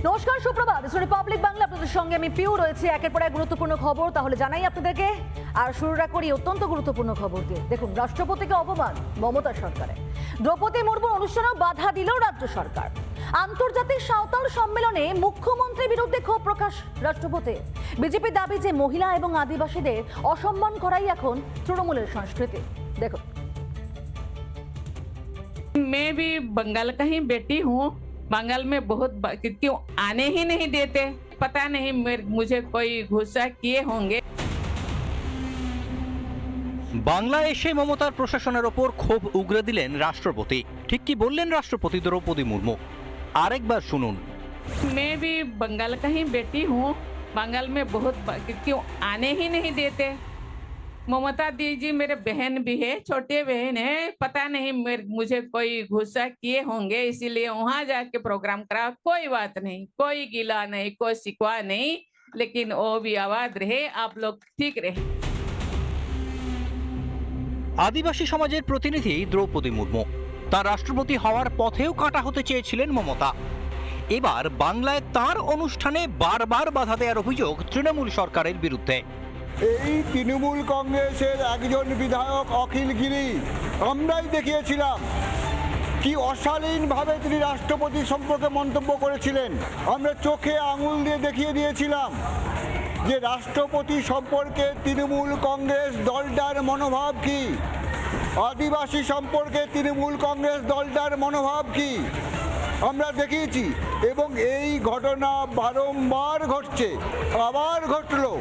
নমস্কার, সুপ্রভাত। রিপাবলিক বাংলা, আপনাদের সঙ্গে আমি পিউ রয়েছে। একের পর এক গুরুত্বপূর্ণ খবর তাহলে জানাই আপনাদেরকে। আর শুরুটা করি অত্যন্ত গুরুত্বপূর্ণ খবর দিয়ে। দেখুন, রাষ্ট্রপতিকে অপমান মমতা সরকারের। দ্রৌপদী মুর্মুর অনুষ্ঠানেও বাধা দিল রাজ্য সরকার। আন্তর্জাতিক সাঁওতাল সম্মেলনে মুখ্যমন্ত্রীর বিরুদ্ধে ক্ষোভ প্রকাশ রাষ্ট্রপতি। বিজেপির দাবি যে মহিলা এবং আদিবাসীদের অসম্মান করাই এখন তৃণমূলের সংস্কৃতি। দেখুন, मैं भी बंगाल का ही बेटी हूँ। बंगाल में बहुत क्यों आने ही नहीं देते, पता नहीं मुझे कोई गुस्सा किए होंगे। বাংলায় এসে মমতার প্রশাসনের ওপর ক্ষোভ উগরে দিলেন রাষ্ট্রপতি। ঠিক কি বললেন রাষ্ট্রপতি দ্রৌপদী মুর্মু, আরেকবার শুনুন। मैं भी बंगाल का ही बेटी हूँ। बंगाल में बहुत क्यों आने ही नहीं देते। ममता दीदी मेरे बहन भी है, छोटे बहन है, पता नहीं मुझे कोई गुस्सा किए होंगे, इसीलिए वहां जाके प्रोग्राम करा। कोई बात नहीं, कोई गिला नहीं, कोई शिकवा नहीं, लेकिन वो भी आवाज रहे, आप लोग ठीक रहे। আদিবাসী সমাজের প্রতিনিধি দ্রৌপদী মুর্মু তার রাষ্ট্রপতি হওয়ার পথেও কাঁটা হতে চেয়েছিলেন মমতা। এবার বাংলায় তার অনুষ্ঠানে বারবার বাধা দেওয়ার অভিযোগ তৃণমূল সরকারের বিরুদ্ধে। এই তৃণমূল কংগ্রেসের একজন বিধায়ক অখিল গিরি, আমরাই দেখিয়েছিলাম কি অশালীনভাবে তিনি রাষ্ট্রপতি সম্পর্কে মন্তব্য করেছিলেন। আমরা চোখে আঙুল দিয়ে দেখিয়ে দিয়েছিলাম যে রাষ্ট্রপতি সম্পর্কে তৃণমূল কংগ্রেস দলটার মনোভাব কি, আদিবাসী সম্পর্কে তৃণমূল কংগ্রেস দলটার মনোভাব কি আমরা দেখিয়েছি। এবং এই ঘটনা বারংবার ঘটছে, আবার ঘটলো।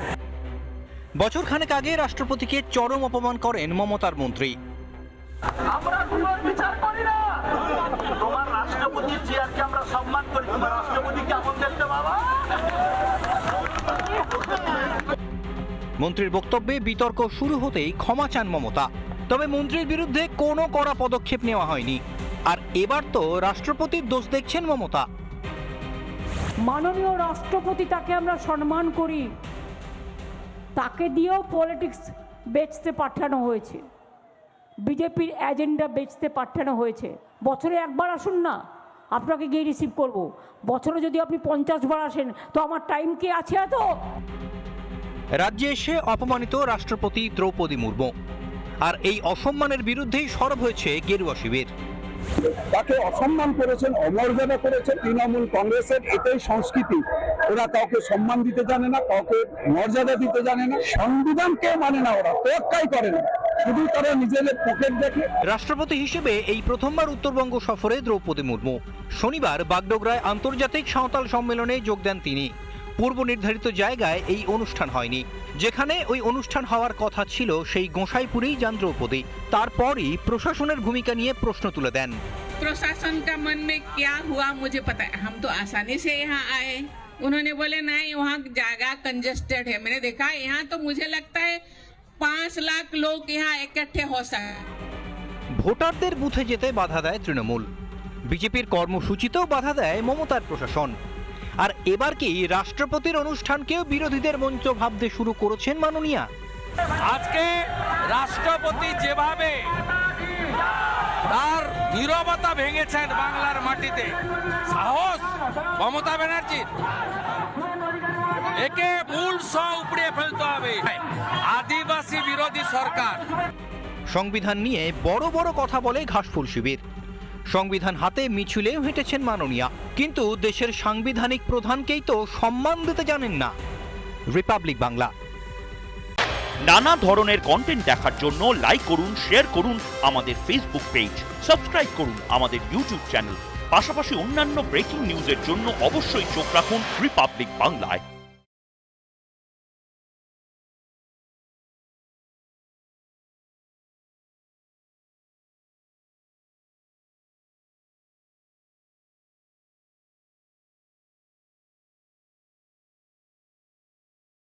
বছর খানেক আগে রাষ্ট্রপতিকে চরম অপমান করেন মমতার মন্ত্রী। আমরা তোমার বিচার করি না, তোমার রাষ্ট্রপতির চেয়ারকে আমরা সম্মান করি, তোমার রাষ্ট্রপতি কেমন দেখতে বাবা। মন্ত্রীর বক্তব্যে বিতর্ক শুরু হতেই ক্ষমা চান মমতা, তবে মন্ত্রীর বিরুদ্ধে কোনো কড়া পদক্ষেপ নেওয়া হয়নি। আর এবার তো রাষ্ট্রপতির দোষ দেখছেন মমতা। মাননীয় রাষ্ট্রপতি, তাকে আমরা সম্মান করি, তাকে দিয়েও পলিটিক্স বেচতে পাঠানো হয়েছে, বিজেপির এজেন্ডা বেচতে পাঠানো হয়েছে। বছরে একবার আসুন না, আপনাকে গিয়ে রিসিভ করব। বছরে যদি আপনি 50 বার আসেন তো আমার টাইম কি আছে এত? রাজ্যে এসে অপমানিত রাষ্ট্রপতি দ্রৌপদী মুর্মু, আর এই অসম্মানের বিরুদ্ধেই সরব হয়েছে গেরুয়া শিবির। তাকে অসম্মান করেছেন, অমর্যাদা করেছেন তৃণমূল কংগ্রেসের এটাই সংস্কৃতি। ওরা কাউকে সম্মান দিতে জানে না, কাউকে মর্যাদা দিতে জানে না, সংবিধানকে মানে না, ওরা তোয়াক্কাই করে না, শুধু তারা নিজেদের পকেট দেখে। রাষ্ট্রপতি হিসেবে এই প্রথমবার উত্তরবঙ্গ সফরে দ্রৌপদী মুর্মু। শনিবার বাগডোগরায় আন্তর্জাতিক সাঁওতাল সম্মেলনে যোগ দেন তিনি। পূর্ব নির্ধারিত জায়গায় এই অনুষ্ঠান হয়নি। যেখানে ওই অনুষ্ঠান হওয়ার কথা ছিল সেই গোসাইপুরেই যান দ্রৌপদী। তারপরই প্রশাসনের ভূমিকা নিয়ে প্রশ্ন তুলে দেন। प्रशासन का मन में क्या हुआ मुझे पता है, हम तो आसानी से यहाँ आए। उन्होंने बोले नहीं, वहाँ जगह कंजेस्टेड है। मैंने देखा यहाँ तो मुझे लगता है 5 लाख लोग यहाँ इकट्ठे हो सकते। ভোটারদের বুথে যেতে বাধা দেয় তৃণমূল, বিজেপির কর্মসূচিতেও বাধা দেয় মমতার প্রশাসন। আর এবার কি রাষ্ট্রপতির অনুষ্ঠানকেও বিরোধীদের মঞ্চ ভাবতে শুরু করেছেন মাননীয়া? আজকে রাষ্ট্রপতি যেভাবে তার নীরবতা ভেঙেছেন বাংলার মাটিতে, সাহস মমতা ব্যানার্জির, একে মূল উপড়িয়ে ফেলতে হবে। আদিবাসী বিরোধী সরকার। সংবিধান নিয়ে বড় বড় কথা বলে ঘাসফুল শিবির। সংবিধান হাতে মিছিলেও হেঁটেছেন মাননীয়া, কিন্তু দেশের সাংবিধানিক প্রধানকেই তো সম্মান দিতে জানেন না। রিপাবলিক বাংলা। নানা ধরনের কন্টেন্ট দেখার জন্য লাইক করুন, শেয়ার করুন আমাদের ফেসবুক পেজ, সাবস্ক্রাইব করুন আমাদের ইউটিউব চ্যানেল। পাশাপাশি অন্যান্য ব্রেকিং নিউজের জন্য অবশ্যই চোখ রাখুন রিপাবলিক বাংলায়।